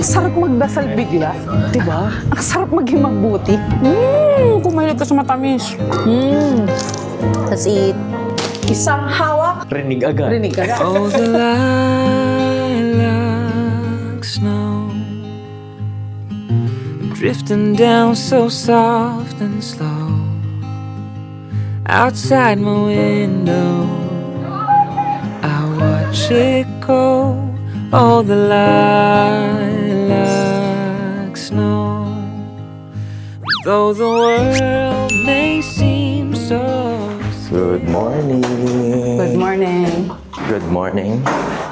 Sarap magdasal bigla, di ba? Ang sarap maging magbuti. Kumahilig ka sa matamis. That's it. Isang hawak. Rinig agad. Rinig ka. Oh, the lilacs snow drifting down so soft and slow outside my window. I watch it go. All the lilacs snow. Though the world may seem so. Good morning. Good morning. Good morning.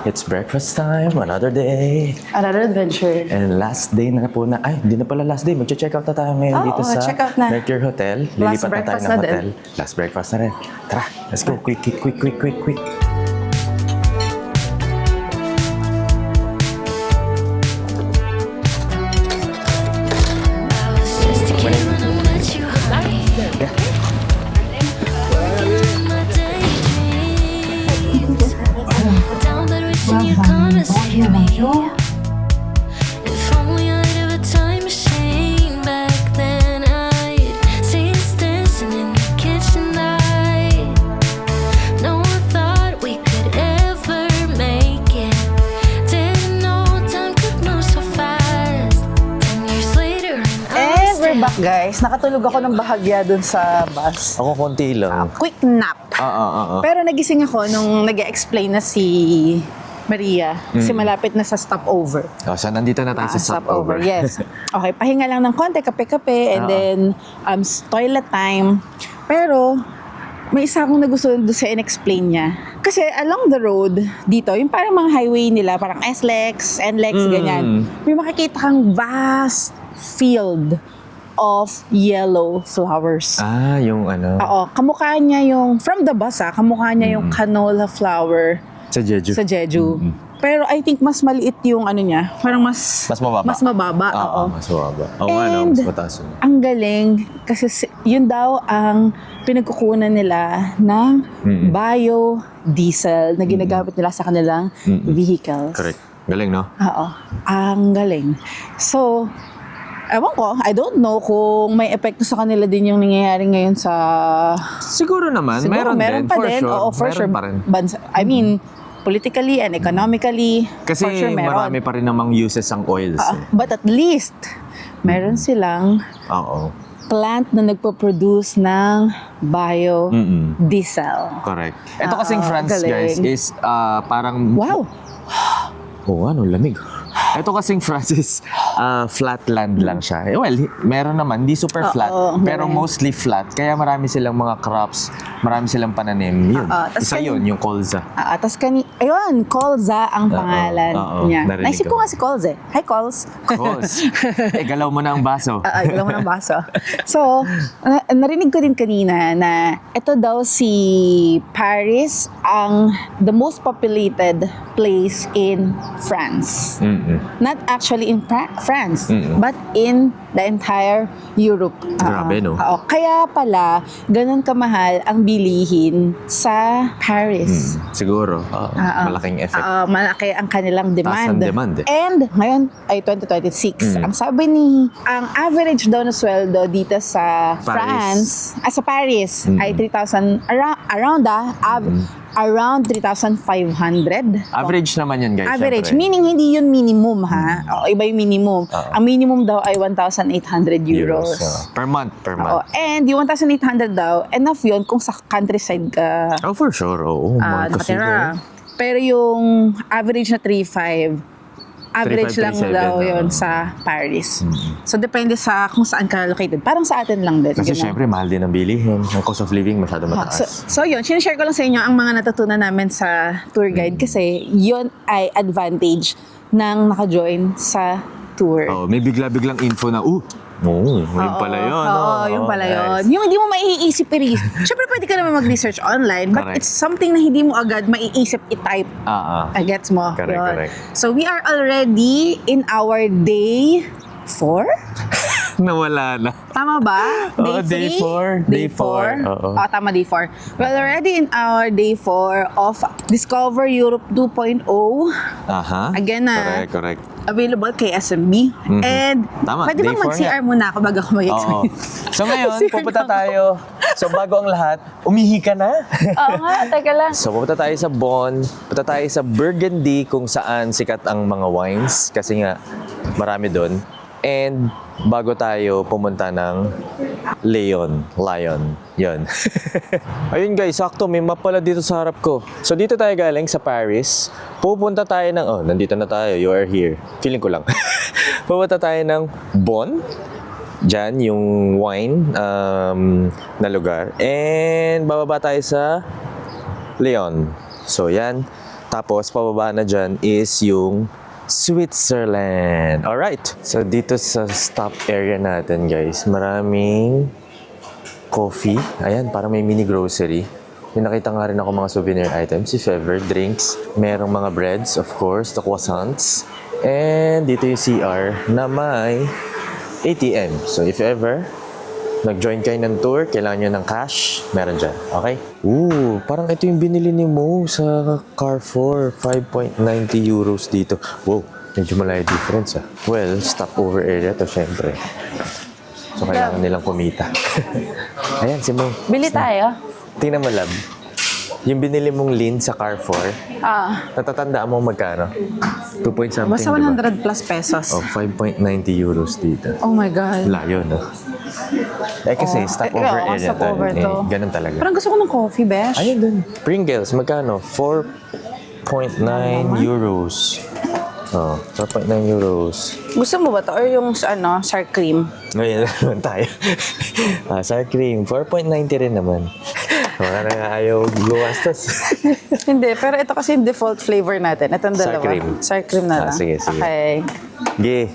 It's breakfast time, another day. Another adventure. And last day na po na, ay, hindi na pala last day. Magche-check out na tayo ngayon dito sa check out na. Mercure Hotel. Last Lilipat na tayo breakfast ng na hotel. Last breakfast na rin. Tara, let's go. Quick. Guys, nakatulog ako ng bahagya dun sa bus. Ako konti lang. Quick nap. Pero nagising ako nung nag-explain na si Maria. Kasi malapit na sa stopover. So, nandito na tayo sa stopover. Yes. Okay, pahinga lang ng konti, kape-kape, and then toilet time. Pero, may isa akong nagustuhan doon sa in-explain niya. Kasi along the road, dito, yung parang mga highway nila, parang SLEX, NLEX, ganyan. May makikita kang vast field of yellow flowers. Yung ano? Oo, kamukha niya yung, from the bus kamukha niya yung canola flower Sa Jeju. sa Jeju. Pero I think mas maliit yung ano niya, parang mas mababa. Mas mababa, oo. Mas mababa. Oo nga, no? Mas mataas yun. Ang galing, kasi yun daw ang pinagkukunan nila ng biodiesel na ginagamit nila sa kanilang vehicles. Correct. Galing, no? Oo, ang galing. So, ewan ko, I don't know kung may epekto sa kanila din yung nangyayari ngayon sa... Siguro naman. Meron pa for din. sure. Oo, for meron sure. pa rin. I mean, politically and economically, Kasi for sure meron. marami pa rin namang uses ang oils. But at least, meron silang Oo. plant na nagpo-produce ng biodiesel. Correct. Ito kasing France, galing. guys, is parang... Wow! Lamig. Ito kasing France is flatland lang siya. Well, meron naman, di super flat, pero mostly flat. Kaya marami silang mga crops, marami silang pananim. Yun. Isa yun, yung colza. Tapos ayun, Colza ang pangalan niya. narinig Naisip ko nga si Cols eh. Hi, Cols! Cols. Galaw mo na ang baso. Galaw mo ng baso. So, narinig ko din kanina na ito daw si Paris ang the most populated place in France. Not actually in France, but in the entire Europe. Grabe, no? Kaya pala, ganun kamahal ang bilihin sa Paris. Siguro. Malaking effect. Malaki ang kanilang demand. Taas ang demand eh. And ngayon ay 2026. Ang sabi ang average daw na sweldo dito sa France, sa Paris, ay 3,000, around 3,500. Average naman yun, guys. Average, syempre. meaning hindi yun minimum ha. Iba yung minimum. Ang minimum daw ay 1,800 euros. Per month. And yung 1,800 daw, enough yun kung sa countryside ka For sure. Oo. nakatira. Pero yung average na 3,500, average 3,500, lang 3,700, daw yun sa Paris. So, depende sa kung saan ka located. Parang sa atin lang din. Kasi ganun. syempre, mahal din ang bilihin. Ang cost of living masyado mataas. So yun, sinishare ko lang sa inyo ang mga natutunan namin sa tour guide kasi yun ay advantage ng naka-join sa tour. May bigla-biglang info na, yun pala yun. Yung pala yun. Yung hindi mo maiisip i-research. Siyempre, pwede ka naman mag-research online, but Correct. it's something na hindi mo agad maiisip i-type. Gets mo? Correct, Yun. correct. So, we are already in our day 4? Nawala na. Tama ba? Oo, day three? four. Day four. Oo. Tama, day 4. Well, already in our day 4 of Discover Europe 2.0, Aha. Again na. Correct. available kay SMB. And Tama, pwede day bang 4 mag-CR muna ako bago ako Oo. mag-explain? So ngayon, CR pupunta na ako. tayo. So bago ang lahat, umihi ka na. Oo nga, teka lang. So pupunta tayo sa Bonn, pupunta tayo sa Burgundy kung saan sikat ang mga wines kasi nga marami doon. And bago tayo pumunta ng Lion. Yun. Ayun guys, sakto may map pala dito sa harap ko. So dito tayo galing sa Paris. Pupunta tayo ng, nandito na tayo, you are here. Feeling ko lang. Pupunta tayo ng Bonn. Diyan, yung wine na lugar. And bababa tayo sa Lyon. So yan. Tapos pababa na dyan is yung Switzerland. Alright. So dito sa stop area natin guys, maraming coffee. Ayan, parang may mini grocery. May nakita nga rin ako mga souvenir items, if ever, drinks. Merong mga breads, of course, the croissants. And dito yung CR na may ATM. So if ever, nag-join kayo ng tour, kailangan nyo ng cash, meron dyan. Okay? Ooh, parang ito yung binili ni Mo sa Carrefour. 5.90 euros dito. Wow, medyo malaya difference ah. Well, stopover area to syempre. So kailangan nilang kumita. Ayan, si Mo. Bili tayo. Tingnan mo, lab. Yung binili mong lean sa Carrefour, natatandaan mo magkano? 2 point something, Basta diba? 100 plus pesos. Oh, 5.90 euros dito. Oh my God. Layo, no? Eh kasi, stopover area stopover to. to. Ganun talaga. Parang gusto ko ng coffee, besh. Ayun dun. Pringles, magkano? 4.9 euros. Oh, 4.9 euros. Gusto mo ba to? Or yung sour cream? Ngayon naman tayo. Sour cream, 4.90 rin naman. Wala na nga ayaw gumastos. Hindi, pero ito kasi yung default flavor natin. Itong Sour dalawa. cream. Sour cream na lang. Sige. Okay. Ge,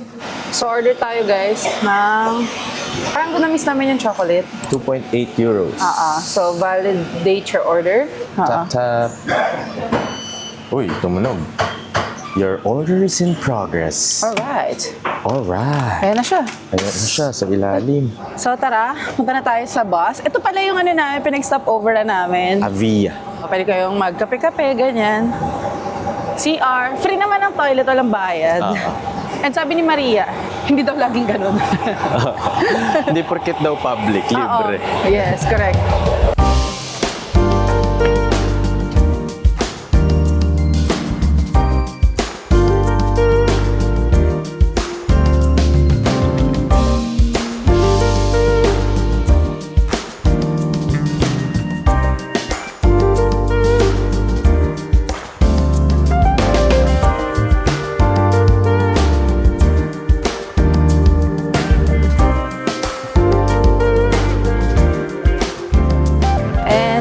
So, order tayo guys ng... Parang ko na-miss namin yung chocolate. 2.8 euros. So, validate your order. Tap. Uy, tumunog. Your order is in progress. Alright. Alright. Ayan na siya. Ayan na siya sa ilalim. So, tara. Punta na tayo sa bus. Ito pala yung namin, pinag-stop over na namin. Avia. Pwede kayong magkape-kape, ganyan. CR. Free naman ang toilet, walang bayad. And sabi ni Maria, hindi daw laging ganun. Hindi porket daw public, libre. Oo. Yes, correct.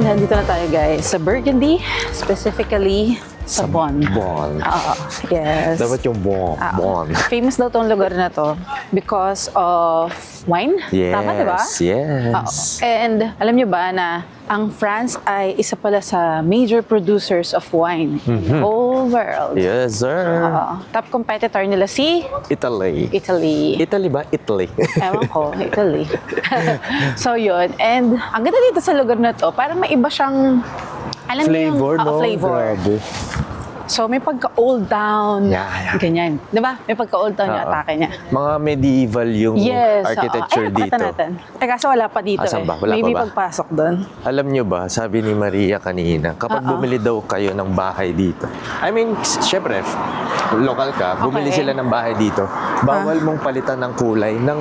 Nandito na tayo guys sa Burgundy, specifically sa Bonn. Bonn. Yes. Dapat yung Bonn. Famous daw tong lugar na to because of wine. Yes. Tama, diba? Yes. And alam nyo ba na ang France ay isa pala sa major producers of wine in the whole world. Yes, sir. Top competitor nila si Italy. Italy ba? Italy. Ewan ko, Italy. So yun. And ang ganda dito sa lugar na to, parang may iba siyang, alam niyo yung Flavor, no? flavor. Grabe. So may pagka-old town. Yeah. Ganyan. Diba? May pagka-old town yung atake niya. Mga medieval yung Yes. architecture Ay, dito. natin. Kaso wala pa dito Asan ba? Wala Maybe pa ba? pagpasok doon. Alam nyo ba, sabi ni Maria kanina, kapag bumili daw kayo ng bahay dito, I mean, syempre, local ka, bumili Okay. sila ng bahay dito, bawal mong palitan ng kulay ng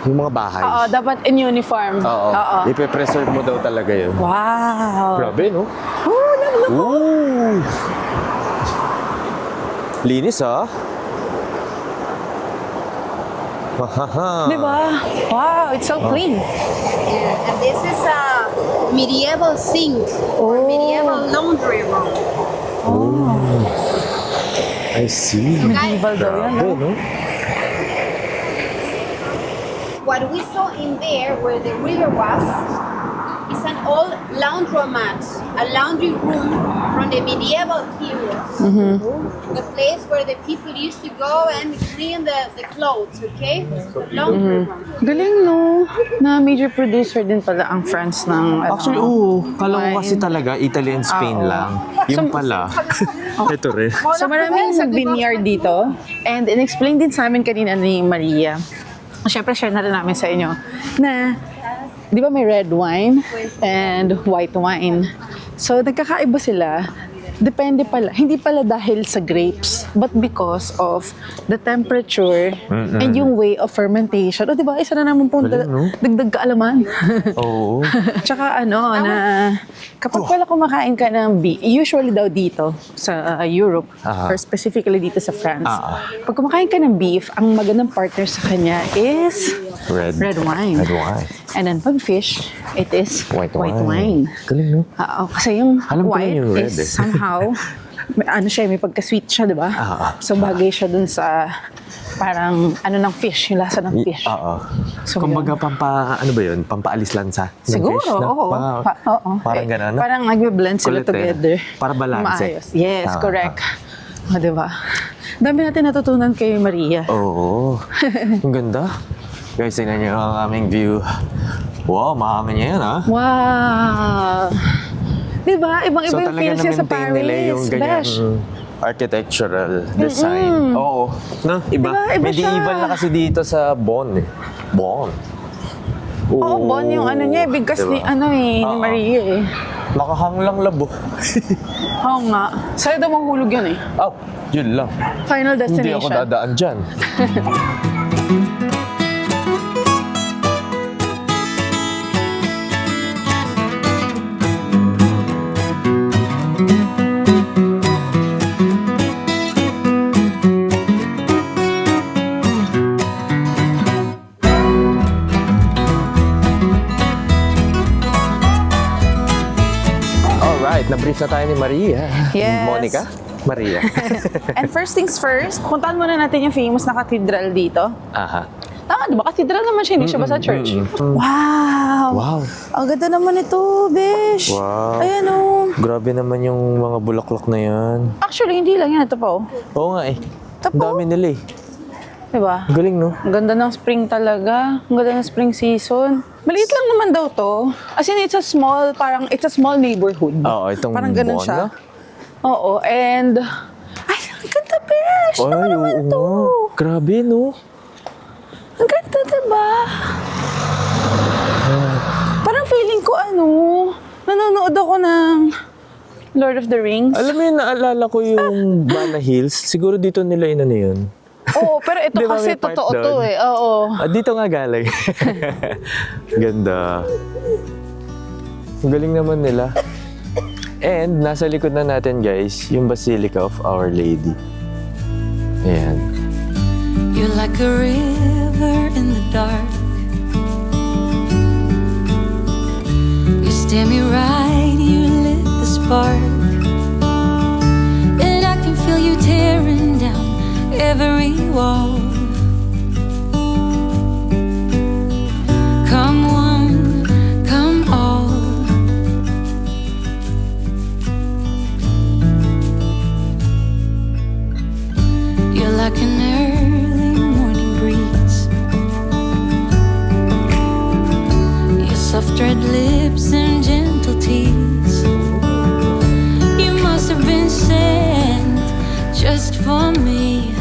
yung mga bahay. Oo, dapat in uniform. Oo. Ipe-preserve mo daw talaga yun. Wow. Grabe, no? Oh, look. Ooh! Linis, ah. Hahaha. Diba? Wow, it's so clean. Yeah, and this is a medieval sink or medieval laundry room. I see. Medieval daw yan, Grabe, no? What we saw in there where the river was, It's an old laundromat, a laundry room from the medieval period. The place where the people used to go and clean the clothes, okay? Laundry room. Galing, no? Na major producer din pala ang France ng... Actually, kala ko kasi talaga Italy and Spain lang. Yung pala, ito rin. So maraming vineyard dito. And in-explain din sa amin kanina ni Maria. Siyempre, share na rin namin sa inyo na, di ba may red wine and white wine? So, nagkakaiba sila. Depende pala, hindi pala dahil sa grapes, but because of the temperature and yung way of fermentation. O, di ba? Isa na naman pong dagdag kaalaman. Oo. Tsaka na kapag pala kumakain ka ng beef, usually daw dito sa Europe, or specifically dito sa France, pag kumakain ka ng beef, ang magandang partner sa kanya is red wine. Red wine. And then pag fish, it is white wine. Galing, no? Kasi yung Alam ko white yun yung red, is eh. somehow, may pagka-sweet siya, di ba? So bagay siya dun sa parang ng fish, yung lasa ng fish. So, kumbaga ano ba yun? Pampaalis lansa ng siguro, fish, no? oo. Parang gano'n, no? Parang nagbe-blend sila Kulit, eh. together. Para balanse. Maayos. Yes, correct. O, diba? Dami natin natutunan kay Maria. Oo. Ang ganda. Guys, tingnan niyo ang aming view. Wow, mahangin niya yan, ha? Wow! Diba? Ibang-iba yung feels niya sa na-maintain Paris. nila yung ganyang Besh. architectural design. Oo. No? Iba. Diba? Iba Medieval siya. na kasi dito sa Bonn, eh. Bonn. Oo, Bon yung niya, bigas Diba? ni Maria eh. Nakahang lang labo. Oo nga. Sa'yo daw mahulog yun eh. Oh, yun lang. Final Hindi destination. ako dadaan dyan. Alright, na-brief na tayo ni Maria. Yes. Monica? Maria. And first things first, puntahan muna natin yung famous na cathedral dito. Aha. Tama, di ba? Cathedral naman siya, hindi siya basta church. Wow! Wow. Ang ganda naman ito, Besh. Wow. Ayan o. Grabe naman yung mga bulaklak na yan. Actually, hindi lang yan. Ito pa Oo nga eh. Ito Ang dami nila eh. Diba? Galing, no? Ang ganda ng spring talaga. Ang ganda ng spring season. Maliit lang naman daw to. As in, it's a small neighborhood. Oo, itong Parang ganun Bonn, siya. no? Oo, and... Ay, ang ganda, Besh! Ano Ay, naman oo to? nga. Grabe, no? Ang ganda, diba? Parang feeling ko, nanonood ako ng Lord of the Rings. Alam mo yun, naalala ko yung Bana Hills. Siguro dito nila inano yun. Oo, pero ito Di ba kasi may part totoo to doon? eh. Oo. Dito nga galing. Ganda. Ang galing naman nila. And nasa likod na natin, guys, yung Basilica of Our Lady. Ayan. You're like a river in the dark. You stare me right, you lit the spark. And I can feel you tearing down every wall. Come one, come all. You're like an early morning breeze. Your soft red lips and gentle tease. You must have been sent just for me.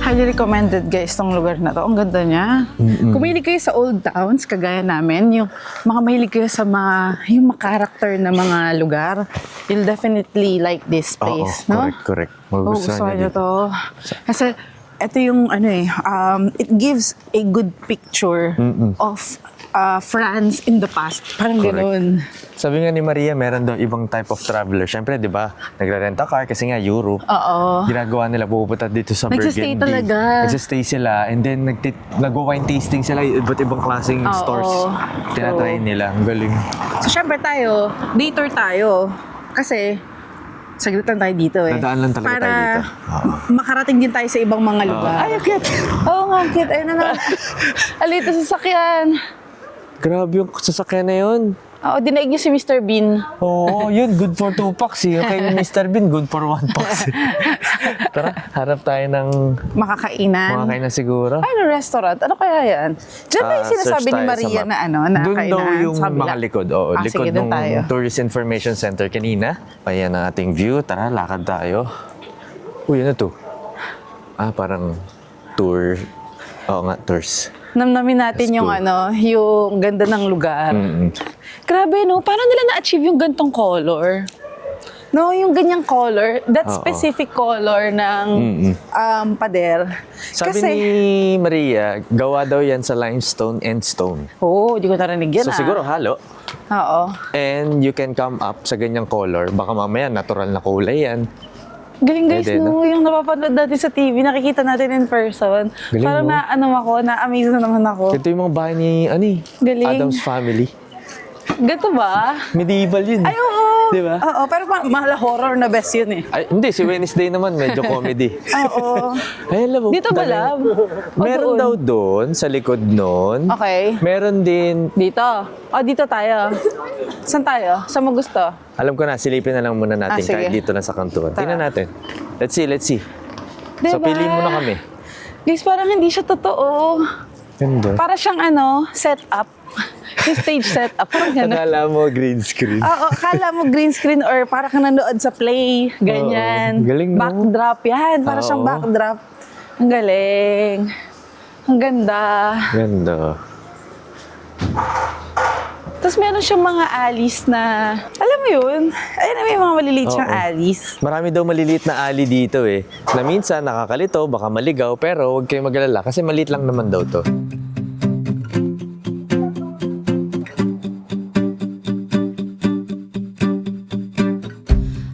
Highly recommended guys tong lugar na to. Ang ganda niya. Kung mahilig kayo sa old towns, kagaya namin, yung mga mahilig kayo sa yung karakter na mga lugar, you'll definitely like this place, no? Correct. Oo, gusto niyo to. Kasi ito yung it gives a good picture of France in the past. Parang Correct. ganoon. Sabi nga ni Maria, meron daw ibang type of traveler. Siyempre, di ba, nagre-rent a car kasi nga Europe. Oo. Ginagawa nila, pupunta dito sa Nagsistay Burgundy. talaga. Nagsistay sila. And then, nag-wine tasting sila. Iba't ibang klaseng Oo. stores. Tinatry nila. Ang galing. So syempre tayo, day tour tayo. Kasi saglit lang tayo dito eh. Dadaan lang talaga para tayo dito. Oo. makarating din tayo sa ibang mga lugar. Ay, cute! Oo nga, cute. Ayun na. Alito sa sakyan. Grabe yung sasakyan na yun. Oo, dinaig niyo si Mr. Bean. Oo, yun. Good for 2 packs eh. Kay Mr. Bean, good for 1 packs. Tara, harap tayo ng Makakainan. makakainan siguro. Ano restaurant? Ano kaya yan? Diyan ba yung sinasabi Search ni tayo sa Maria map. na ano, na Doon daw kainan yung sa kabila? mga likod. Oo, Ah, likod sige, doon ng tayo. Tourist Information Center kanina. Ayan ang ating view. Tara, lakad tayo. Uy, ano to? Parang tour. Oo nga, tours. Namnamin natin Let's yung go. yung ganda ng lugar. Grabe, no? Paano nila na-achieve yung gantong color? No, yung ganyang color, that Oo. specific color ng pader. Sabi Kasi, ni Maria, gawa daw yan sa limestone and stone. di ko narinig yan So siguro halo. Oo. And you can come up sa ganyang color. Baka mamaya natural na kulay yan. Galing guys, Pwede, no? Yung napapanood natin sa TV, nakikita natin in person. Galing, Parang no? na-amaze na naman ako. Ito yung mga bahay ni Galing. Adam's family. Ganito ba? Medieval yun. Ay, oo. Di ba? Oo, pero mahal horror na best yun eh. Ay, hindi, si Wednesday naman, medyo comedy. Oo. Ay, alam mo. Dito ba, dali- love? O Meron doon? daw doon, sa likod noon. Okay. Meron din, Dito. Dito tayo. Saan tayo? Saan mo gusto? alam ko na, silipin na lang muna natin sige. kahit dito na sa kantuan. Tara. Tingnan natin. Let's see. So, Diba? piliin mo na kami. Guys, parang hindi siya totoo. Ganda. Para siyang setup. Yung stage setup. Parang gano'n. Akala mo green screen. Oo, akala mo green screen or para ka nanood sa play. Ganyan. Oo, galing, no? Backdrop. Yan, para siyang Oo. backdrop. Ang galing. Ang ganda. Ganda. Tapos meron siyang mga alleys na, alam mo yun? Ayun na may mga maliliit siyang Oo. alleys. Marami daw maliliit na alley dito eh. Na minsan nakakalito, baka maligaw, pero huwag kayong mag-alala kasi maliit lang naman daw to.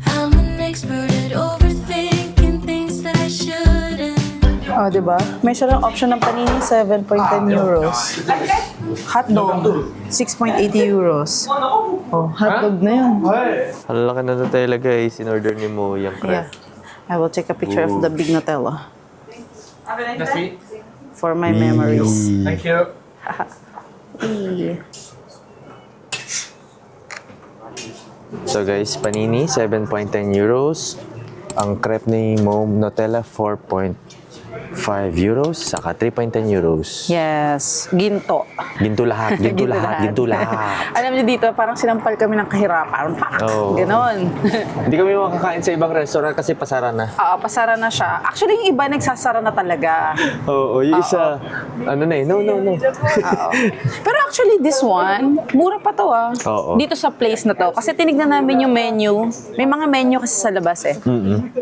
I'm an expert at overthinking things that I shouldn't. Diba? May siya option ng panini, 7.10 euros. Hotdog, 6.80 euros. Hotdog na yun. Halala na Nutella guys, in-order ni Mo yung Yeah. crepe. I will take a picture of the big Nutella. For my memories. Thank you. So guys, panini, 7.10 euros. Ang crepe ni Mo Nutella, 4.5 euros. Saka 3.10 euros. Yes. Ginto. Ginto lahat, ginto lahat. Alam niyo dito, parang sinampal kami ng kahirapan. Pak! Oo. Ganon. Hindi kami makakain sa ibang restaurant kasi pasara na. Pasara na siya. Actually, yung iba nagsasara na talaga. Oo, yung isa, ano na eh, no. Oo. Pero actually, this one, mura pa to Oo. Dito sa place na to. Kasi tinignan namin yung menu. May mga menu kasi sa labas eh.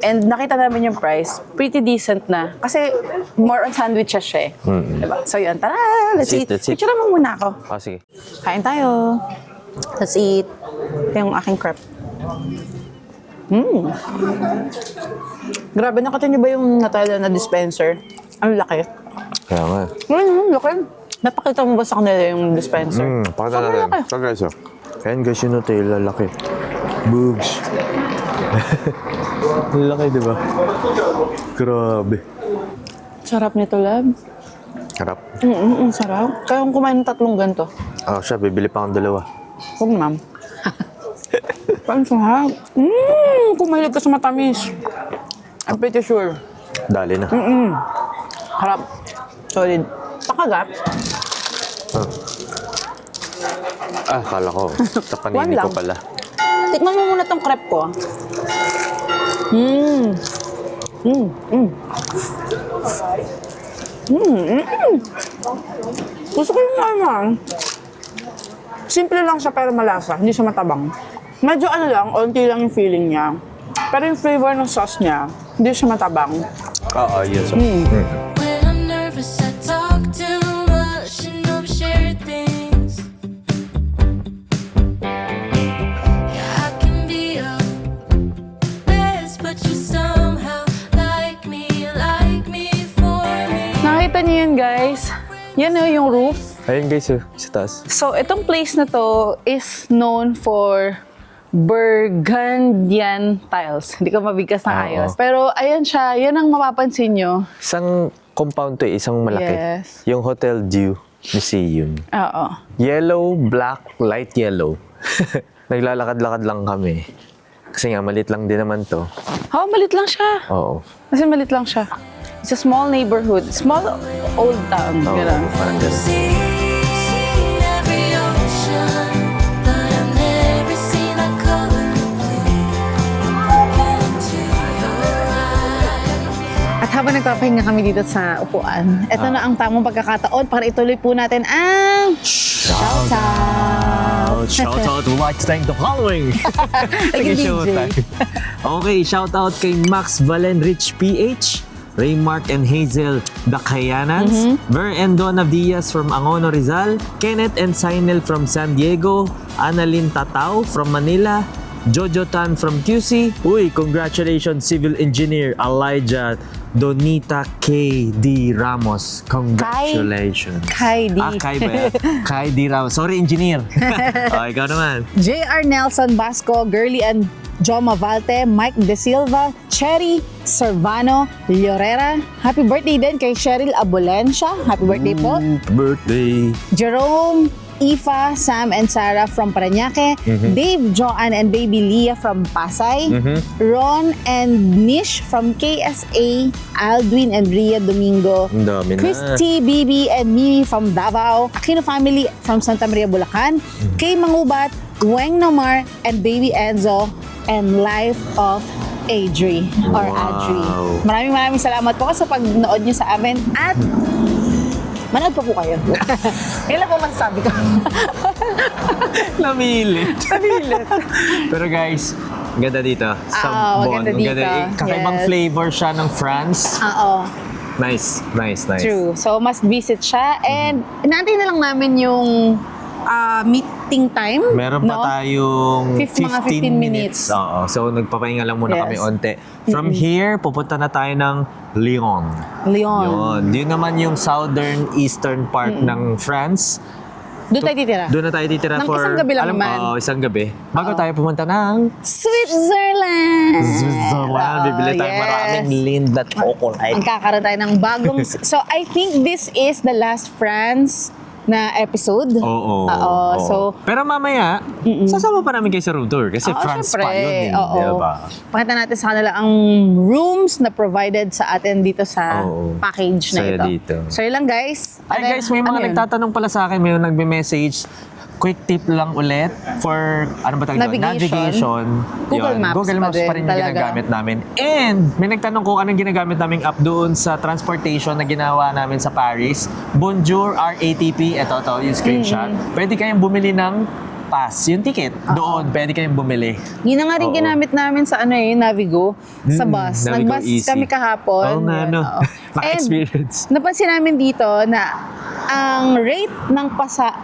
And nakita namin yung price. Pretty decent na. Kasi more on sandwiches siya eh. Diba? So yun, tara, let's eat. That's it. Picture mo muna ako. Sige. Kain tayo. Let's eat. Ito yung aking crepe. Grabe, nakita niyo ba yung Nutella na dispenser? Ang laki. Kaya nga. Laki. Napakita mo ba sa kanila yung dispenser? Pakita Sobrang natin. laki. So guys, ayan guys yung Nutella, laki. Boobs. Laki, di ba? Grabe. Sarap nito, lab. Harap. Sarap. Kaya kung kumain ng 3 ganito. Siya, bibili pa akong 2. Huwag, ma'am. Parang sarap. Kumahilig ka sa matamis. I'm pretty sure. Dali na. Harap. Solid. Pakagat. Kala ko. Sa One panini ko lang. pala. Tikman mo muna tong crepe ko. Gusto ko yung naman. Simple lang siya pero malasa. Hindi siya matabang. Medyo lang, onti lang yung feeling niya. Pero yung flavor ng sauce niya, hindi siya matabang. Oo, yun. So. When I'm nervous, I talk too much and overshare things. Yeah, I can be a mess, but you somehow like me for me. Nakita niyo yun, guys? Yan yung roof. Ayun guys, sa taas. So, itong place na to is known for Burgundian tiles. Hindi ko mabigkas na ayos. Pero, ayan siya. Yan ang mapapansin nyo. Isang compound to isang malaki. Yes. Yung Hotel Dew. Museum. Oo. Yellow, black, light yellow. Naglalakad-lakad lang kami. Kasi nga, malit lang din naman to. Oh, malit lang siya. Oo. Kasi malit lang siya. It's a small neighborhood. Small old town. Oo, Ganun. parang ganun. Seen every ocean, but I've never seen a color blue. Into your eyes. At habang nagpapahinga kami dito sa upuan, ito na ang tamang pagkakataon para ituloy po natin ang shoutout. Shout out, would like to thank the following. Sige, DJ. Showtime. Okay, shout out kay Max Valen Rich PH, Raymark and Hazel Dacayanans, Ver and Donna Diaz from Angono Rizal, Kenneth and Sinel from San Diego, Annalyn Tatao from Manila, Jojo Tan from QC. Uy, congratulations Civil Engineer Elijah Donita K.D. Ramos. Congratulations. Kai D. Kai ba yan? Kai D. Ramos. Sorry, engineer. Okay, ikaw naman. J.R. Nelson Basco, Girly and Joma Valte, Mike De Silva, Cherry Servano Llorera. Happy birthday din kay Cheryl Abulencia. Happy birthday po. Birthday. Jerome, Ifa, Sam and Sarah from Parañaque, Dave, Joanne and baby Leah from Pasay, Ron and Nish from KSA, Aldwin and Ria Domingo, Ang dami na. Christy, Bibi and Mimi from Davao, Aquino family from Santa Maria, Bulacan, Kay Mangubat, Weng Nomar and baby Enzo, and Life of Adri or Adri. Maraming salamat po sa pagnood niyo sa amin at manood pa po kayo. Yan lang po masasabi ko. Namilit. Pero guys, ang ganda dito. Sa maganda Bon. Ang dito. Kakaibang Yes. flavor siya ng France. Oo. Nice. True. So, must visit siya. And, inaantay na lang namin yung meeting time. Meron pa no? tayong Mga 15 minutes. Oo. So, nagpapahinga lang muna Yes. kami onte. From here, pupunta na tayo ng Lyon. Lyon. Yun. Yun naman yung southern eastern part ng France. Doon tayo titira. Doon na tayo titira Ng for... isang gabi lang naman. Oo, isang gabi. Bago tayo pumunta ng... Switzerland! Switzerland. Bibili tayo yes. maraming Lindt at chocolate. Ang kakaroon tayo ng bagong... So, I think this is the last France na episode. Oo. So, pero mamaya, sasama pa namin kayo sa room tour kasi oo, France syempre. pa yun eh. Oo. Diba? Pakita natin sa kanila ang rooms na provided sa atin dito sa Oo. package na Saya ito. dito. So, yun lang guys. Ay guys, may mga Ano yun? nagtatanong pala sa akin, may nagme-message. Quick tip lang ulit for, ano ba tawag doon? Navigation. Google Yun. Maps Google pa Maps din, pa rin yung talaga. ginagamit namin. And may nagtanong kung anong ginagamit naming app doon sa transportation na ginawa namin sa Paris. Bonjour RATP. Ito yung screenshot. Pwede kayong bumili ng pass, yung ticket. Doon, pwede kayong bumili. Yun na nga rin Oo. ginamit namin sa Navigo, sa bus. Navigo Nag-bus Easy. kami kahapon. Oo nga, Yun, no. oo. Naka-experience. And napansin namin dito na ang rate ng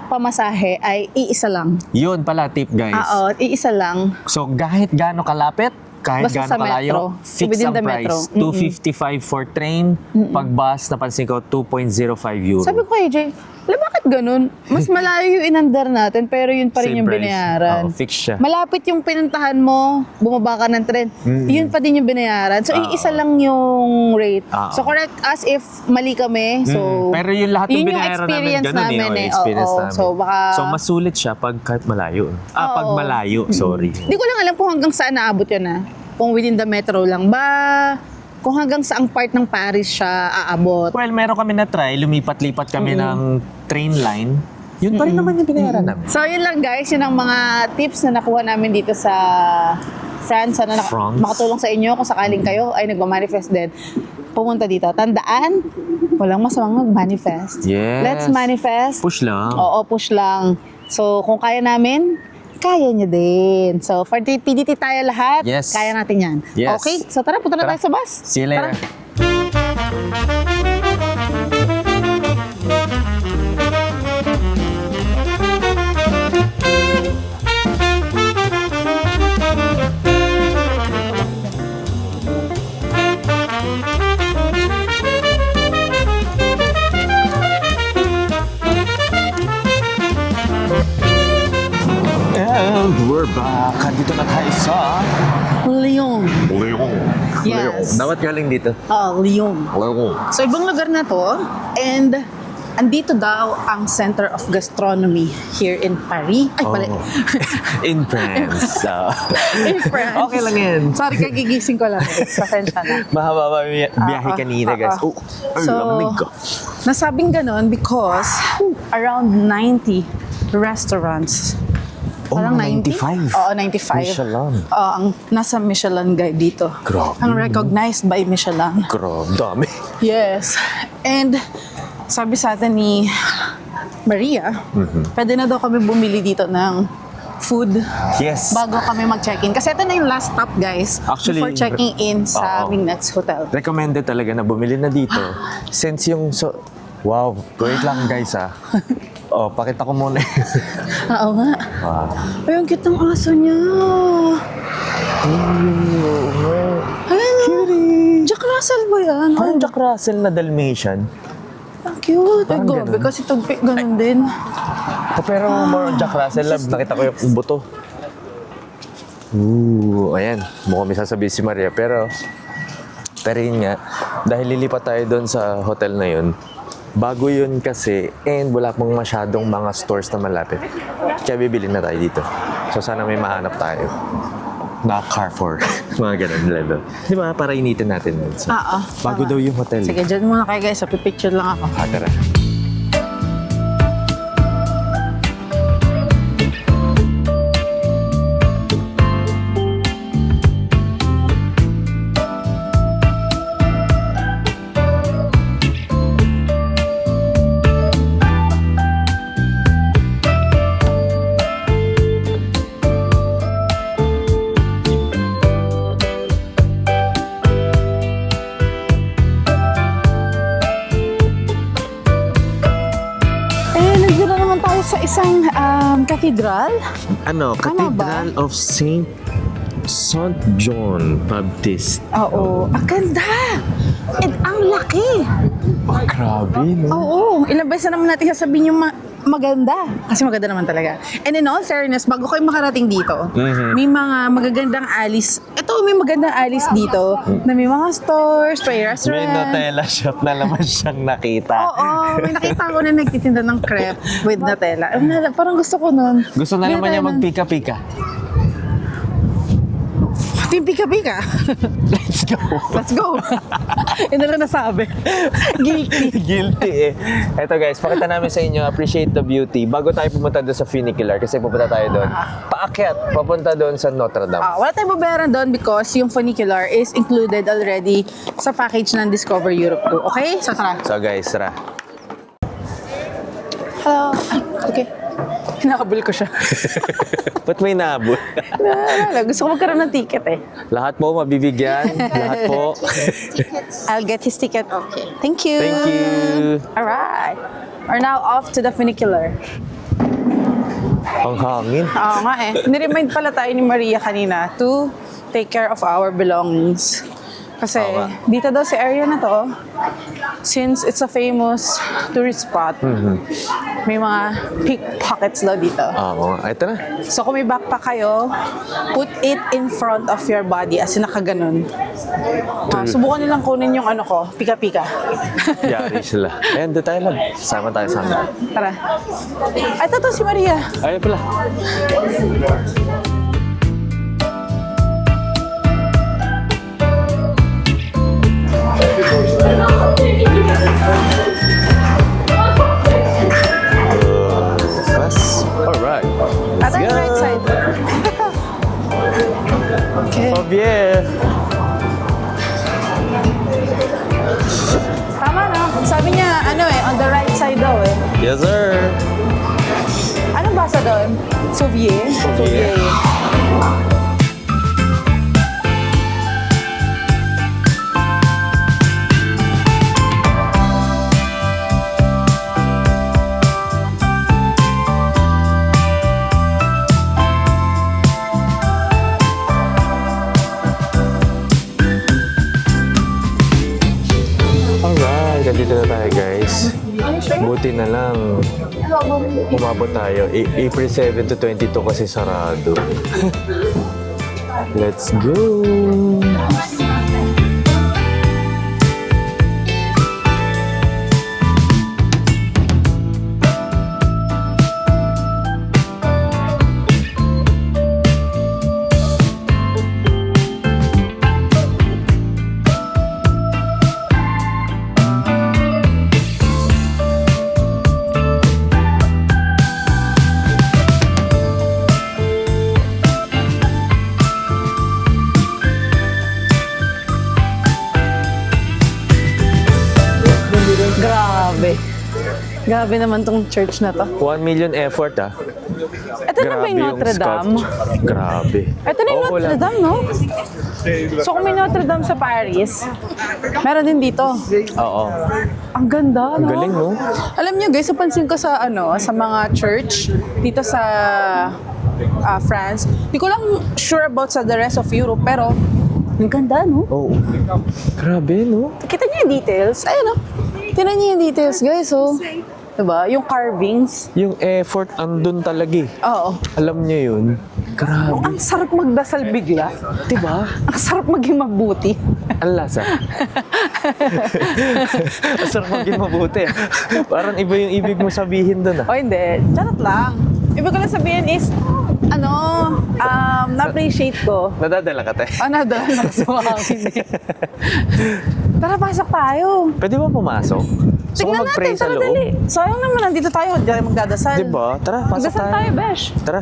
pamasahe ay iisa lang. Yun pala, tip guys. Oo, iisa lang. So, kahit gaano kalapit, kahit Basta gaano sa kalayo, metro. fix Within ang the metro. price. 255 for train. Pag bus, napansin ko, 2.05 euro. Sabi ko kay Jay, bakit ganun? Mas malayo yung inandar natin, pero yun pa rin Same yung price. binayaran. Oo, fix siya. Malapit yung pinuntahan mo, bumaba ka ng tren, yun pa din yung binayaran. So, iisa lang yung rate. Oo. So, correct us if mali kami. So, Pero yung lahat ng yun yung binayaran namin, experience ganun namin eh. eh. Experience Oo. namin. So, baka... So, mas sulit siya pag kahit malayo. Pag Oo. malayo, sorry. Hindi ko lang alam kung hanggang saan naabot yun Kung within the metro lang ba? Kung hanggang saang part ng Paris siya aabot? Well, meron kami na try, lumipat-lipat kami ng train line. Yun pa rin naman yung binayaran namin. So, yun lang guys. Yun ang mga tips na nakuha namin dito sa France. Sana France. makatulong sa inyo kung sakaling kayo ay nagmamanifest din. Pumunta dito. Tandaan, walang masamang mag-manifest. Yes. Let's manifest. Push lang. Oo, push lang. So, kung kaya namin, kaya niyo din. So, for the PDT tayo lahat, Yes. kaya natin yan. Yes. Okay? So, tara, punta na Tara. tayo sa bus. See you later. Tara. And we're back. Dito na tayo sa Lyon. Leon. Yes. Dapat galing dito. Lyon. Leon. So, ibang lugar na to. And andito daw ang Center of Gastronomy here in Paris. Ay, pala. Oh. In France. In France. Okay lang yan. Sorry, kagigising ko lang. Pasensya na. Mahaba pa biyahe kanina, guys. Oh, ang lamig ko. Nasabing ganon because around 90 restaurants. Oh, Parang 95. Oo, 95. Michelin. Ang nasa Michelin guide dito. Grabe. Ang recognized by Michelin. Grabe, dami. Yes. And sabi sa atin ni Maria, pwede na daw kami bumili dito ng food Yes. bago kami mag-check-in. Kasi ito na yung last stop, guys, Actually, before checking in sa oo. Mignats Hotel. Recommended talaga na bumili na dito. Since yung wow, wait lang guys Oh, pakita ko muna. Oo nga. Wow. Ay, ang cute ng aso niya. Ayan, Jack Russell ba yan? Parang Jack Russell na Dalmatian. Ang cute. Ay, Parang grabe. ganun. Kasi tugpi, ganun din. Pero more on Jack Russell, love, nakita ko yung buto. Ayan. Mukhang may sasabihin si Maria. Pero yun nga, dahil lilipat tayo doon sa hotel na yun, bago yun kasi, and wala pang masyadong mga stores na malapit. Kaya bibili na tayo dito. So sana may mahanap tayo. Na Carrefour. Mga ganun level. Di ba? Para initin natin dun. So, bago tama. daw yung hotel. Sige, dyan muna kayo guys. Pipicture lang ako. Tara. Nandito na naman tayo sa isang cathedral. Ano? Tama ba? Cathedral of Saint John Baptist. Oo. Ang ganda! And ang laki! Grabe, no? Oo. Ilang beses na naman natin sasabihin yung maganda. Kasi maganda naman talaga. And in all fairness, bago kayo makarating dito, may mga magagandang alis. Ito, may magandang alis dito na may mga stores, may May restaurant. Nutella shop na naman siyang nakita. Oo, may nakita ko na nagtitinda ng crepe with Nutella. Parang gusto ko nun. Gusto na Bili naman tayo niya nun. magpika-pika. Team pika-pika. Let's go. Let's go. Yun na lang nasabi. Guilty. Guilty eh. Eto guys, pakita namin sa inyo, appreciate the beauty. Bago tayo pumunta doon sa funicular, kasi pupunta tayo doon, paakyat, papunta doon sa Notre Dame. Wala tayong babayaran doon because yung funicular is included already sa package ng Discover Europe 2. Okay? So tara. So guys, tara. Hello. Okay. Hinakabul ko siya. Ba't may nabot? Gusto ko magkaroon ng ticket eh. Lahat po mabibigyan. Lahat po. I'll get his ticket. Okay. Thank you. Thank you. Alright. We're now off to the funicular. Ang hangin. Oo nga eh. Niremind pala tayo ni Maria kanina to take care of our belongings. Kasi Oo nga. dito daw sa area na to, since it's a famous tourist spot, may mga pickpockets daw dito. Oo, ito na. So kung may backpack kayo, put it in front of your body as in nakaganon. Subukan nilang kunin yung ano ko, pika-pika. Yari sila. Ayan, doon tayo lang. Sama tayo sama. Tara. Ay, ito si Maria. Ayun pala. Yes. Alright. At ang right side. Okay. Oh, yeah. Tama na. Sabi niya, ano eh, on the right side daw eh. Yes, sir. Anong basa doon? Fauvier? Fauvier. Alright, nandito na tayo guys. Buti na lang. Umabot tayo. April 7 to 22 kasi sarado. Let's go! Grabe. Grabe naman tong church na to. 1 million effort ah. Ito na ba yung Notre Dame? Grabe. Ito na yung Notre Dame, no? So kung may Notre Dame sa Paris, meron din dito. Oo. Ang ganda, Ang no? galing, no? Alam niyo guys, napansin ko sa sa mga church dito sa France. Di ko lang sure about sa the rest of Europe, pero ang ganda, no? Oo. Grabe, no? Kita niyo yung details? Ayun, no? Tingnan niyo yung details, guys, oh. Diba? Yung carvings. Yung effort andun talaga eh. Oo. Alam niyo yun? Grabe. Ang sarap magdasal bigla. Diba? Ang sarap maging mabuti. Ang lasa. Ang sarap maging mabuti. Parang iba yung ibig mo sabihin dun ah. O hindi, charot lang. Ibig ko lang sabihin is, na-appreciate ko. Nadadala ka tayo. Nadala na sa mga hindi. Tara, pasok tayo. Pwede ba pumasok? So, Tignan mag-pray natin, sa tara loob? dali. Sayang naman, nandito tayo, diyan magdadasal. Diba? Tara, pasok Magdasal tayo, besh. Tara.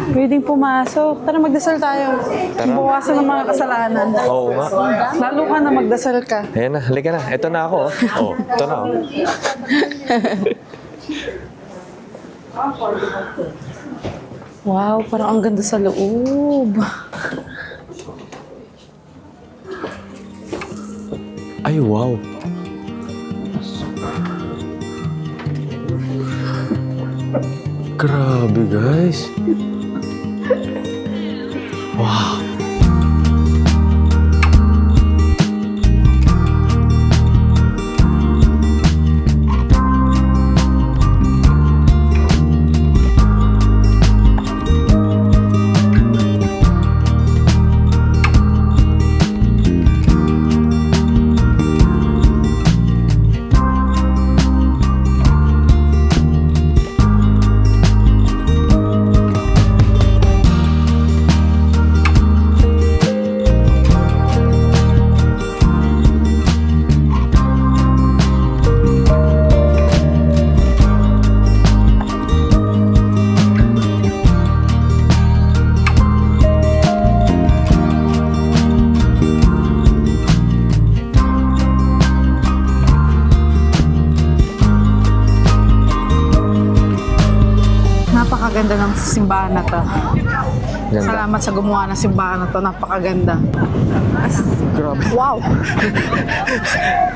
Pwedeng pumasok. Tara, magdasal tayo. Bawasan ng mga kasalanan. Oo nga. Lalo ka na magdasal ka. Ayan na, halika na. Ito na ako. Oh, ito na. Wow, parang ang ganda sa loob. Ay, wow. Grabe, guys. Wow. Napakaganda ng simbahan na to. Ganda. Salamat sa gumawa ng simbahan na to. Napakaganda. Grabe. Wow!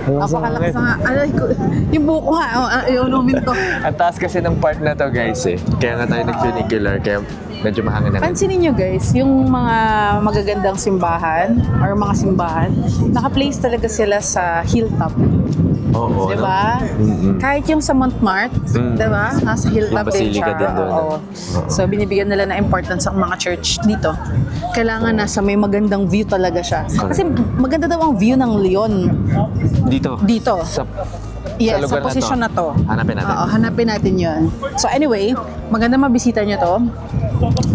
Napakalakas na nga. Alay ko. Yung buko nga, iunumin ko. Ang taas kasi ng part na to, guys eh. Kaya nga tayo nag-funicular, kaya medyo mahangin na. Pansinin nyo guys, yung mga magagandang simbahan or mga simbahan, naka-place talaga sila sa hilltop. Oo, Diba? Mm-mm. Kahit yung sa Montmartre, diba? Nasa hilltop Yung din basilica siya. din doon. Oo. So, binibigyan nila na importance ang mga church dito. Kailangan nasa may magandang view talaga siya. Kasi maganda daw ang view ng Lyon Dito. dito. Yes, lugar sa posisyon na to. Hanapin natin. Oo, hanapin natin yun. So anyway, maganda mabisita nyo to.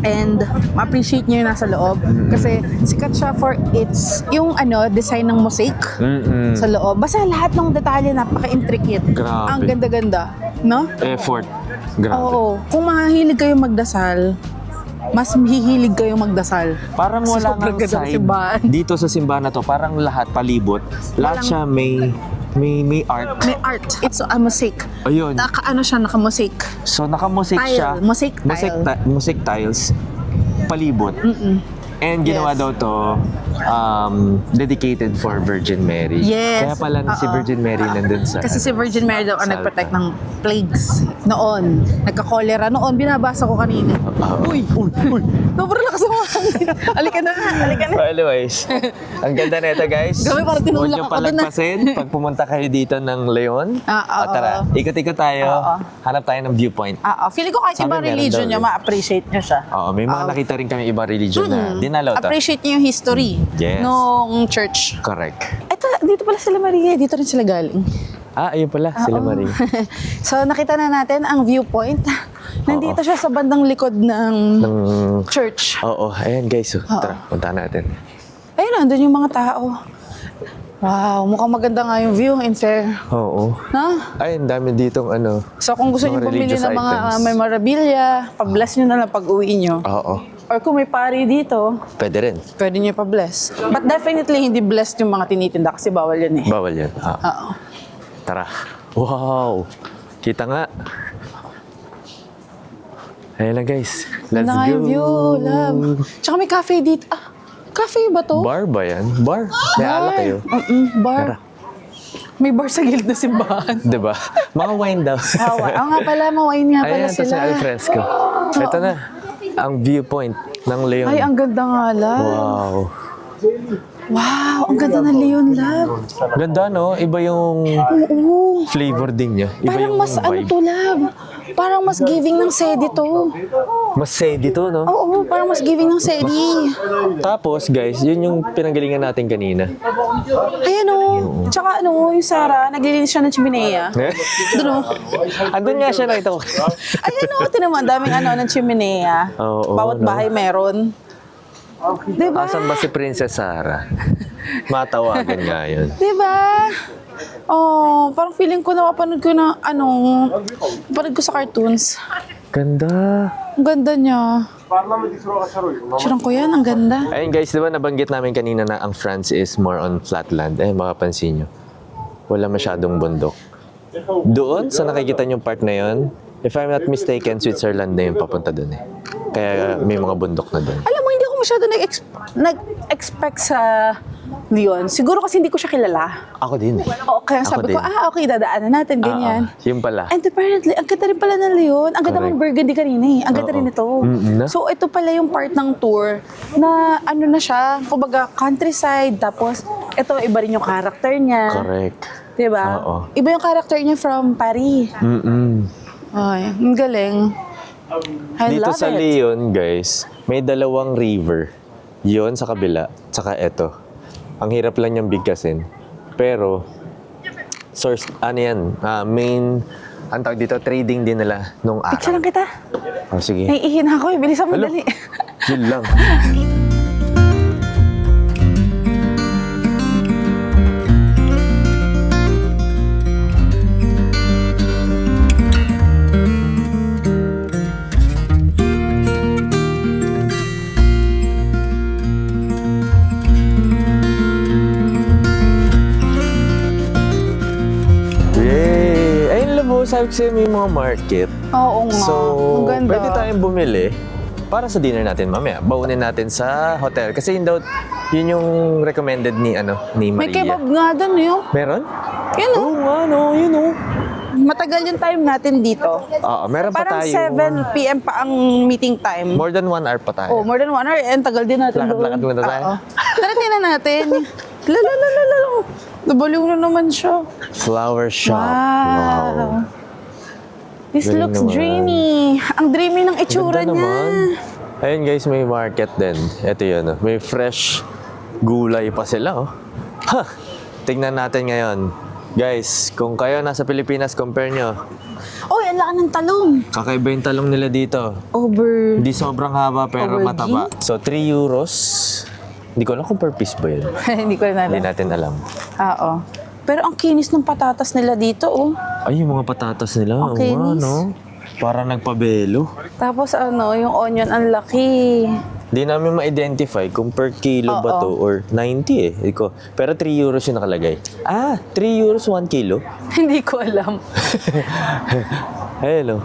And ma-appreciate nyo yung nasa loob. Kasi sikat siya for its, yung design ng mosaic Mm-mm. sa loob. Basta lahat ng detalye napaka-intricate. Grabe. Ang ganda-ganda. No? Effort. Grabe. Oo. Kung mahilig kayo magdasal, mas hihilig kayo magdasal. Parang Kasi wala sobrang nang ganda ng side simbahan. dito sa simbahan na to. Parang lahat palibot. Lahat siya may art. May art. It's a mosaic. Ayun. Siya, naka-mosaic. So naka-mosaic Tile. siya. Mosaic tile. Mosaic tiles. Palibot. And ginawa Yes. daw to dedicated for Virgin Mary. Yes. Kaya pala si Oo. Virgin Mary nandun sa... Kasi si Virgin Mary daw ang sa nag-protect altar. ng plagues noon. Nagka-cholera noon. Binabasa ko kanina. Uy! Sobrang lakas ng hangin. Halika na nga. Halika na. So anyways, ang ganda na ito guys. Grabe, parang tinulak Huwag niyo ako dun, ah. palagpasin pag pumunta kayo dito ng Leon. Oo. Tara, ikot-ikot tayo. Oo. Hanap tayo ng viewpoint. Feeling ko kahit Sabi ibang meron religion daw nyo, eh. ma-appreciate nyo siya. Oo, may mga nakita rin kami ibang religion na dinalaw to. Appreciate nyo yung history Yes. nung church. Correct. Ito, dito pala sila Maria. Dito rin sila galing. Ayun pala, sila Oo. Marie. So, nakita na natin ang viewpoint. Nandito siya sa bandang likod ng church. Oo, ayan guys. Tara, puntahan natin. Ayun, nandun yung mga tao. Wow, mukhang maganda nga yung view, in fair. Oo. Na? Ay, ang dami ditong So kung gusto Mga niyo bumili religious ng mga items. memorabilia, pa-bless nyo na lang pag-uwi nyo. Oo. Or kung may pari dito, Pwede rin. pwede nyo pa-bless. But definitely hindi blessed yung mga tinitinda kasi bawal yun eh. Bawal yan. Oo. Tara. Wow! Kita nga. Ayan na guys. Let's Ganda nga go. yung view, love. Tsaka may cafe dito. Ah, cafe ba to? Bar ba yan? Bar? May alak kayo? Bar. Tara. May bar sa gilid na simbahan. Diba? Mga wine daw. Oo nga pala, mawain nga pala Ayan, ito sila. sa alfresco. Ito na. Ang viewpoint ng Leon. Ay, ang ganda nga, love. Wow. Wow, ang ganda ng Leon, love. Ganda, no? Iba yung Oo. flavor din niya. Iba Parang yung mas ano vibe. to, love. Parang mas giving ng sedi to. Mas sedi to, no? Oo, parang mas giving ng sedi. Tapos, guys, yun yung pinanggalingan natin kanina. Ayan o. Tsaka ano, yung Sarah, naglilinis siya ng chimenea. Doon o. Andun nga siya, nakita ko. Ayan o, tinaman, daming ano ng chimenea. Oo, Bawat no? bahay meron. Diba? Asan ba si Princess Sarah? Matawagan nga yun. Diba? Oh, parang feeling ko napapanood ko na napanood ko sa cartoons. Ganda. Ang ganda niya. Sirang ko yan, ang ganda. Ayun guys, di ba nabanggit namin kanina na ang France is more on flatland. Eh, makapansin nyo. Wala masyadong bundok. Doon, sa nakikita nyo part na yon, if I'm not mistaken, Switzerland na yung papunta doon eh. Kaya may mga bundok na doon. Alam mo, hindi ako masyado nag-expect sa Leon. Siguro kasi hindi ko siya kilala. Ako din eh. Oo, kaya sabi din. ko, okay, dadaanan natin, ganyan. Yun pala. And apparently, ang ganda rin pala ng Leon. Ang ganda Correct. ng Burgundy kanina eh. Ang ganda Oo. rin ito. Na? So, ito pala yung part ng tour na ano na siya, kumbaga countryside. Tapos, ito, iba rin yung character niya. Correct. Diba? Oo. Iba yung character niya from Paris. Ay, ang galing. I Dito love sa it. Leon, guys, may dalawang river. Yon sa kabila, tsaka eto. Ang hirap lang niyang bigkasin. Pero, source, ano yan, main, ang tawag dito, trading din nila nung Picture araw. lang kita. Oh, sige. Naiihin ako eh. Bilisan mo, Hello? dali. Yun lang. Yay! Ayun lang po, sabi ko sa'yo may mga market. Oo nga. So, ang ganda. pwede tayong bumili para sa dinner natin mamaya. Baunin natin sa hotel. Kasi yun daw, yun yung recommended ni, ni Maria. May kebab nga doon yun. Meron? Yun o. Oo nga, no. Yun, oh. Matagal yung time natin dito. Oo, meron pa Parang tayo. 7 p.m. pa ang meeting time. More than 1 hour pa tayo. Oh, more than 1 hour. And tagal din natin Lakad-lakad doon. muna tayo. Oo. Tara, tingnan natin. Lalalala. Nabaliw na naman siya. Flower shop. Wow. This Galing looks naman. dreamy. Ang dreamy ng itsura Ganda niya. naman. Ayun guys, may market din. Ito yun. Oh. May fresh gulay pa sila. Oh. Ha! Tingnan natin ngayon. Guys, kung kayo nasa Pilipinas, compare nyo. Oh, ang laki ng talong. Kakaiba yung talong nila dito. Over. Hindi sobrang haba pero Aubergine? mataba. So, 3 euros. Hindi ko alam kung per piece ba yun. Hindi ko rin Hindi alam. natin alam. Oo. Pero ang kinis ng patatas nila dito, oh. Ay, yung mga patatas nila. Ang Oo nga, kinis. no? Parang nagpabelo. Tapos yung onion, ang laki. Hindi namin ma-identify kung per kilo ba to or 90 eh. Pero 3 euros yung nakalagay. Ah, 3 euros 1 kilo? Hindi ko alam. Hello.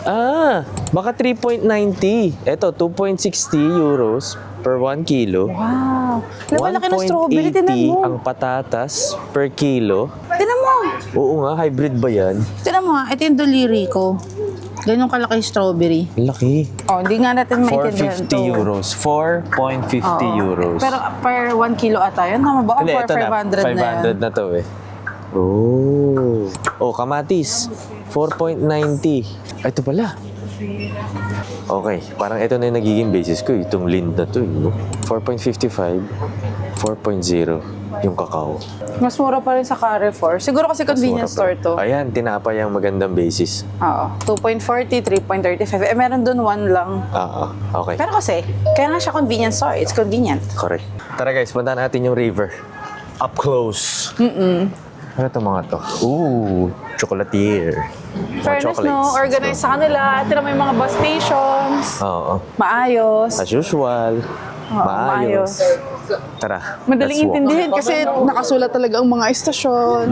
Ah, baka 3.90. Eto, 2.60 euros per 1 kilo. Wow. Nabalaki ng strawberry, tinan mo. ang patatas per kilo. Tinan mo. Oo nga, hybrid ba yan? Tinan mo, ito yung daliri ko. Ganyan kalaki yung strawberry. Laki. Oh, hindi nga natin maintindihan 450 to. euros. 4.50 Oo. euros. Pero per 1 kilo ata yun. Tama ba? O Hindi, per ito 500 na yan? 500 na to eh. Oh. Oh, kamatis. 4.90. Ito pala. Okay, parang ito na yung nagiging basis ko. Itong lind na to. 4.55. 4.0 yung kakao. Mas mura pa rin sa Carrefour. Siguro kasi convenience store to. Ayan, tinapay ang magandang basis. Oo. 2.40, 3.35. Meron dun 1 lang. Okay. Pero kasi, kaya nga siya convenience store. It's convenient. Correct. Tara guys, punta natin yung river. Up close. Ano itong mga to? Ooh, chocolatier. Mga Fairness, no? chocolates. Organize sa kanila. Tira may mga bus stations. Oo. Maayos. As usual. Oo, Maayos. Tara. Madaling let's walk. intindihin kasi nakasulat talaga ang mga estasyon.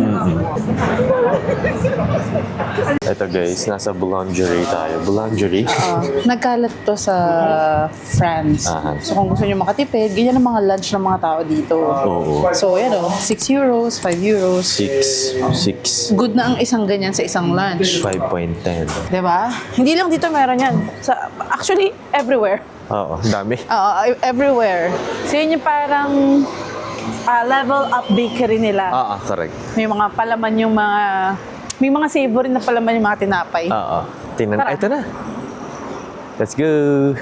Ito guys, nasa boulangerie tayo. Boulangerie? Nagkalat to sa France. Aha. So kung gusto nyo makatipid, ganyan ang mga lunch ng mga tao dito. Oo. So yan o, 6 euros, 5 euros. 6. Good na ang isang ganyan sa isang lunch. 5.10. Diba? Hindi lang dito meron yan. Actually, everywhere. Oo, ang dami. Everywhere. So yun yung parang level up bakery nila. Correct. May mga palaman yung mga... May mga savory na palaman yung mga tinapay. Oo. Tingnan. Tara. Ito na. Let's go.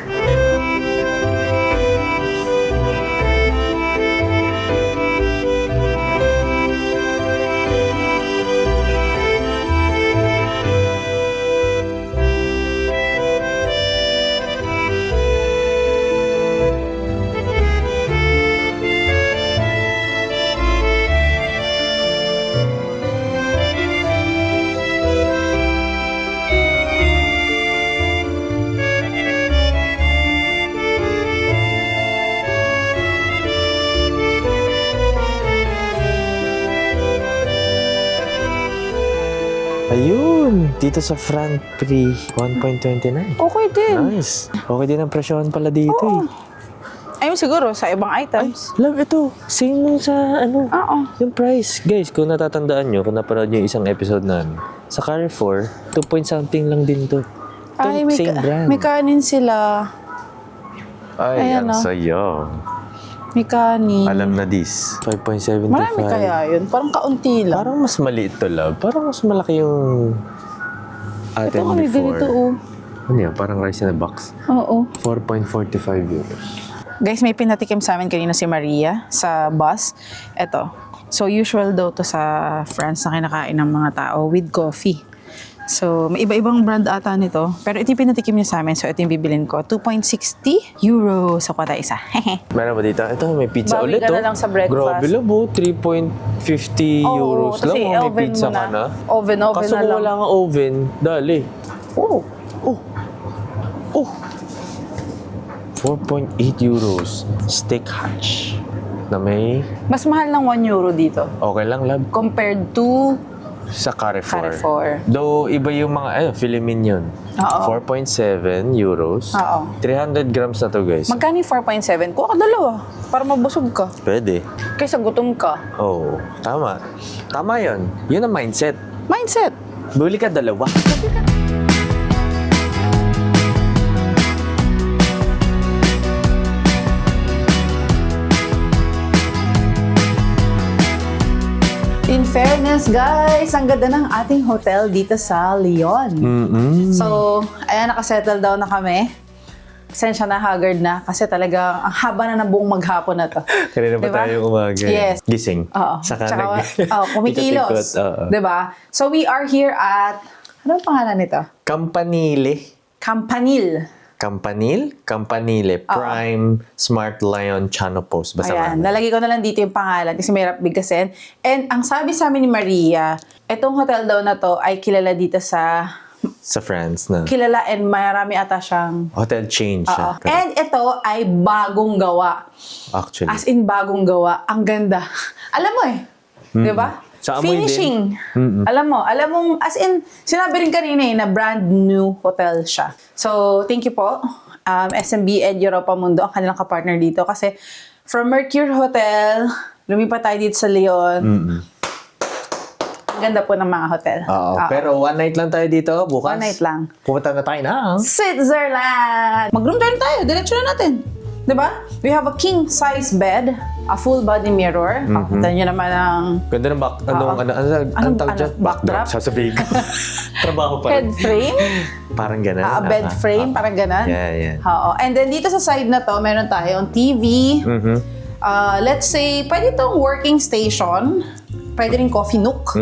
Ayun, dito sa Franc Prix, 1.29. Okay din. Nice. Okay din ang presyohan pala dito eh. Ayun siguro, sa ibang items. Love, ito. Same nung sa Oo. yung price. Guys, kung natatandaan nyo, kung napanood nyo yung isang episode na sa Carrefour, 2 point something lang din to. Ito, Ay, may, same brand. may kanin sila. Ay, Ayan, ang oh. sayo. May kanin. Alam na this. 5.75. Marami kaya yun. Parang kaunti lang. Parang mas maliit to, love. Parang mas malaki yung Ito atin kami before. ganito, oh. Ano yan? Parang rice in a box. Oo. 4.45 euros. Guys, may pinatikim sa amin kanina si Maria sa bus. Ito. So, usual daw to sa France na kinakain ng mga tao with coffee. So, may iba-ibang brand ata nito. Pero ito yung pinatikim niya sa amin. So, ito yung bibilin ko. 2.60 euros sa kwata isa. Meron ba dito? Ito, may pizza Bawi ulit, ka oh. na lang sa breakfast. Grabe lang, oh. 3.50 euros lang. kasi Oh, may oven pizza mo ka na. Oven Kaso na kung lang. wala kang oven, dali. Oh. 4.8 euros. Steak hatch. Na may... Mas mahal ng 1 euro dito. Okay lang, lab. Compared to Sa Carrefour. Carrefour. Though, iba yung mga, filet mignon. Oo. 4.7 euros. Oo. 300 grams na to, guys. Magkano yung 4.7? Kuha ka dalawa. Para mabusog ka. Pwede. Kaysa gutom ka. Oo. Tama. Tama yun. Yun ang mindset. Mindset. Buli ka dalawa. In fairness, guys, ang ganda ng ating hotel dito sa Lyon. So, ayan, nakasettle down na kami. Pasensya na, haggard na. Kasi talaga, ang haba na ng buong maghapon na to. Kanina pa Diba? tayo umaga. Yes. Gising. Oo. Saka kumikilos. ikot-ikot. Oo. Diba? So, we are here at, ano ang pangalan nito? Campanile. Campanile. Campanile. Prime Smart Lion Chano Post. Basta Ayan, nga. nalagay ko na lang dito yung pangalan kasi may rap bigkasin. And ang sabi sa amin ni Maria, itong hotel daw na to ay kilala dito sa... Sa France na. Kilala and marami ata siyang... Hotel chain siya. Oo. And ito ay bagong gawa. Actually. As in bagong gawa. Ang ganda. Alam mo eh. Di ba? Sa amoy Finishing. din. Alam mo, as in, sinabi rin kanina eh, na brand new hotel siya. So, thank you po. SMB and Europa Mundo, ang kanilang kapartner dito. Kasi, from Mercure Hotel, lumipat tayo dito sa Lyon. Ang ganda po ng mga hotel. Oo. Pero one night lang tayo dito. Bukas. One night lang. Pupunta na tayo na. Switzerland! Mag-room tour tayo. Diretso na natin. Diba? We have a king-size bed, a full-body mirror. Kita nyo naman ang Ganda ng anong tawag dyan? backdrop? Sasabihin ko. Trabaho pa rin. head frame, Parang gano'n. a bed frame, parang ganon. Yeah. Oo. And then dito sa side na to, meron tayong TV. Let's say, pwede itong working station. Pwede rin coffee nook.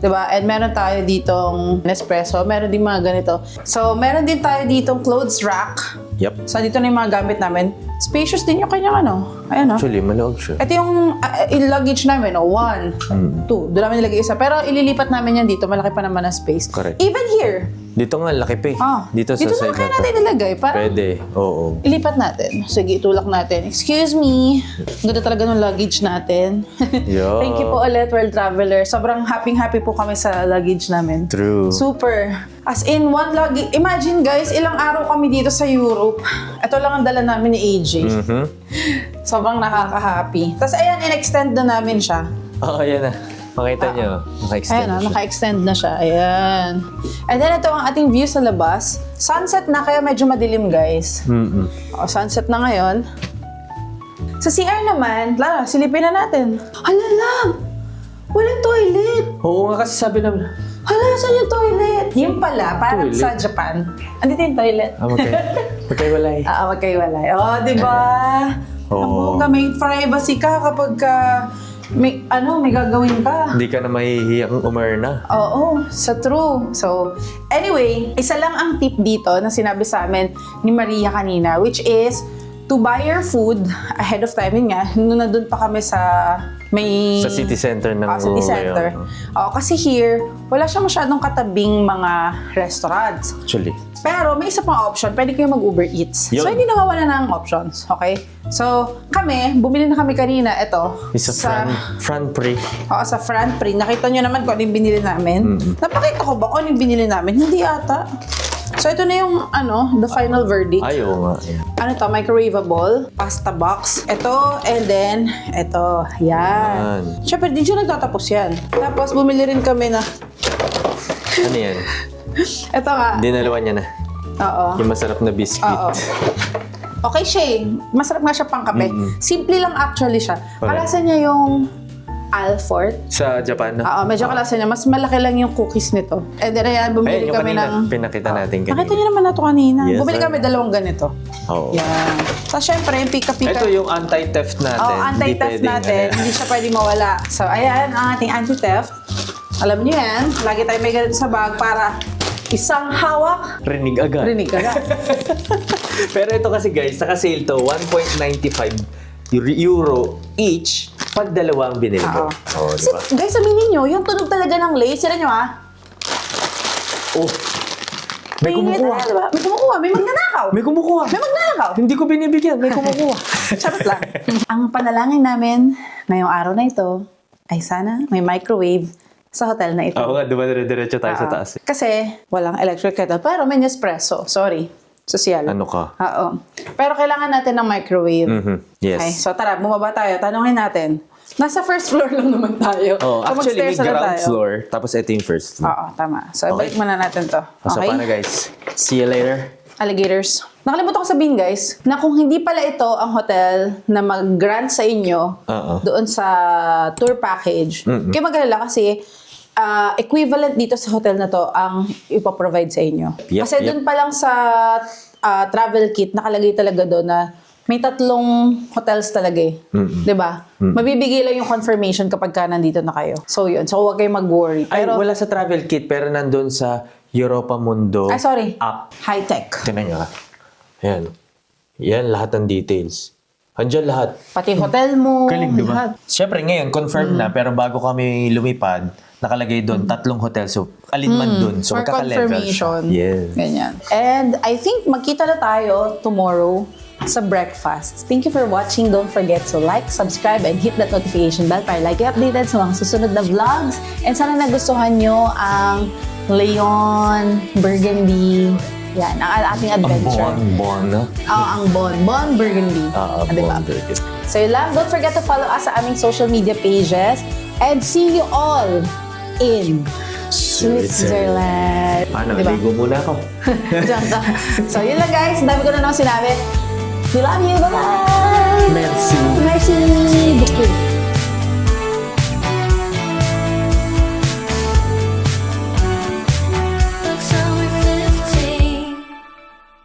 Diba? And meron tayo ditong Nespresso. Meron din mga ganito. So, meron din tayo ditong clothes rack. Yep. So, dito na yung mga gamit namin. Spacious din yung kanyang Ayan, Actually, maluwag siya. Ito yung luggage namin, 1, 2. Doon namin nilagay isa. Pero ililipat namin yan dito. Malaki pa naman na space. Correct. Even here. Dito nga, laki pa eh. Dito sa dito side na kaya na to. natin nilagay. Para Pwede, oo. ilipat natin. Sige, itulak natin. Excuse me. Ganda talaga ng luggage natin. Yeah. Thank you po ulit, World Traveler. Sobrang happy po kami sa luggage namin. True. Super. As in, one luggage. Imagine guys, ilang araw kami dito sa Europe. Ito lang ang dala namin ni AJ. Sobrang nakaka-happy. Tapos ayan, in-extend na namin siya. Oo, ayan na. Makita nyo, naka-extend Ayan, na siya. naka-extend na siya. Ayan. And then ito ang ating view sa labas. Sunset na, kaya medyo madilim guys. O, sunset na ngayon. Sa CR naman, Lara, silipin na natin. Hala lang! Walang toilet! Oo nga kasi sabi namin. Hala, saan yung toilet? Yung pala, parang Toilet? sa Japan. Andito yung toilet. Magkaiwalay. Magkaiwalay. Oh, di ba? Oo. Ang may privacy ka kapag may gagawin ka. Hindi ka na mahihiyang umarna. Oo, sa true. So, anyway, isa lang ang tip dito na sinabi sa amin ni Maria kanina, which is to buy your food ahead of time. Yun nga, nung nandun pa kami sa may... Sa city center ng City center. Kasi here, wala siya masyadong katabing mga restaurants. Actually. Pero may isa pang option, pwede kayo mag-Uber Eats. Yun. So, hindi nawawala na ang options. Okay? So, bumili na kami kanina. Ito. Isa front pre. Oo, sa front pre. Nakita nyo naman kung ano yung binili namin. Napakita ko ba kung ano yung binili namin? Hindi ata. So, ito na yung, the final verdict. Ay, oo nga. Ano to? Microwavable, pasta box. Ito, and then, ito. Yan. Siyempre, di siya nagtatapos yan. Tapos, bumili rin kami na, Ano yan? ito nga. Dinalawan niya na. Oo. Yung masarap na biscuit. Oo. Okay siya eh. Masarap nga siya pang kape. Simple lang actually siya. Kalasa niya yung Alfort. Sa Japan, no? Oo, medyo kalasa niya. Mas malaki lang yung cookies nito. And then ayan, bumili Ayun, yung kami kanina, ng... pinakita natin kanina. Nakita niyo naman na ito kanina. Yes, Bumili sir. kami dalawang ganito. Oo. Yan. Tapos syempre, yung pika-pika. Ito yung anti-theft natin. Oo, anti-theft Hindi natin. pwedeng, Hindi siya pwede mawala. So, ayan, ang ating anti-theft. Alam niyo yan, lagi tayo may ganito sa bag para isang hawak, rinig agad. rinig agad. Pero ito kasi guys, naka-sale to 1.95 euro each pag dalawang binili mo. Oo, di ba? Guys, aminin nyo, yung tunog talaga ng lace, sila nyo Oh, may kumukuha. Diba? May kumukuha, may magnanakaw. May kumukuha. May magnanakaw. Hindi ko binibigyan, may kumukuha. Charot lang. Ang panalangin namin ngayong araw na ito ay sana may microwave sa hotel na ito. Oo nga, diba dire-diretso tayo sa taas. Kasi walang electric kettle, pero may Nespresso. Sorry. Social. Ano ka? Oo. Pero kailangan natin ng microwave. Yes. Okay, so tara, bumaba tayo. Tanungin natin. Nasa first floor lang naman tayo. Oh, So, actually, may mag-stairs na lang ground tayo. floor, tapos ito yung first floor. Oo, tama. So, balik muna natin to. So, Okay? paano guys? See you later. Alligators. Nakalimutan ko sabihin guys, na kung hindi pala ito ang hotel na mag-grant sa inyo doon sa tour package, kayo mag-alala kasi equivalent dito sa hotel na to ang ipoprovide sa inyo. Yep, Kasi doon pa lang sa travel kit, nakalagay talaga doon na may 3 hotels talaga eh. 'Di ba? Mabibigay lang yung confirmation kapag ka nandito na kayo. So yun. So huwag kayong mag-worry. Ay, Pero, wala sa travel kit, pero nandun sa Europa Mundo sorry. app. High-tech. Tingnan nyo ha. Ayan. Yan, lahat ng details. Andiyan lahat. Pati hotel mo. Galing, di ba? lahat. Siyempre, ngayon, confirmed na, pero bago kami lumipad, nakalagay doon 3 hotel. So, alin man doon. So, For magkaka-level siya. confirmation. Yes. Ganyan. And I think magkita na tayo tomorrow sa breakfast. Thank you for watching. Don't forget to like, subscribe, and hit that notification bell para lagi updated sa mga susunod na vlogs. And sana nagustuhan nyo ang Leon Burgundy. Yan, ang ating adventure. Bon, no? Ang Bon Burgundy. Diba? Bon Burgundy. So yun lang. Don't forget to follow us sa aming social media pages. And see you all in Switzerland. Ano, Diba? ligo muna ako. Diyan ka. So, yun lang guys. Ang dami ko na naman sinabi. We love you. Bye-bye! Merci.